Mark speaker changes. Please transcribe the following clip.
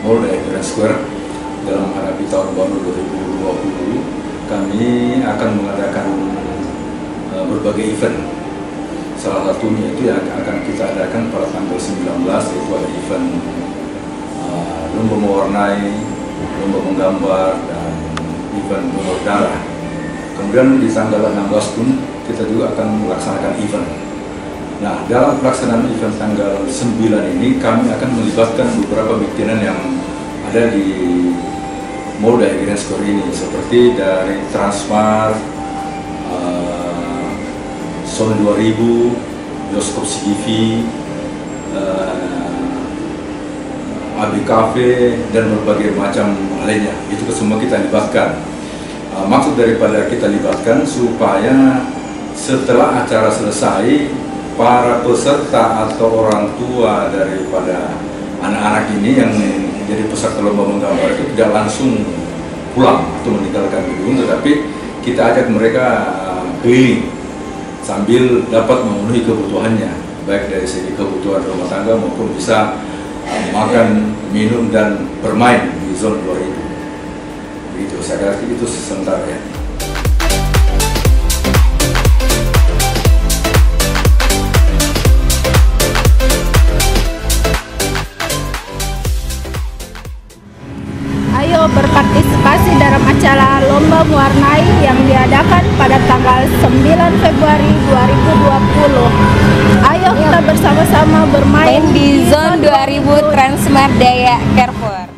Speaker 1: Mall Daya Grand Square dalam menghadapi tahun baru 2020, kami akan mengadakan berbagai event. Salah satunya itu yang akan kita adakan pada tanggal 19, yaitu ada event lomba mewarnai, lomba menggambar, dan event donor darah. Kemudian di tanggal 16 pun kita juga akan melaksanakan event. Nah, dalam pelaksanaan event tanggal 9 ini kami akan melibatkan beberapa bikinan yang ada di Mall Daya Grand Square ini, seperti dari Transmart, Sony 2000, Bioskop CGV, AB Cafe, dan berbagai macam lainnya. Itu semua kita libatkan. Maksud daripada kita libatkan supaya setelah acara selesai, para peserta atau orang tua daripada anak-anak ini yang menjadi peserta lomba menggambar itu tidak langsung pulang atau meninggalkan gedung, tetapi kita ajak mereka keliling sambil dapat memenuhi kebutuhannya, baik dari segi kebutuhan rumah tangga maupun bisa makan, minum, dan bermain di zona 2000. Begitu, saya kira itu sementara ya.
Speaker 2: Ayo berpartisipasi dalam acara Lomba Mewarnai yang diadakan pada tanggal 9 Februari 2020. Ayo kita bersama-sama bermain
Speaker 3: di Zone 2000 Transmart Daya Carrefour.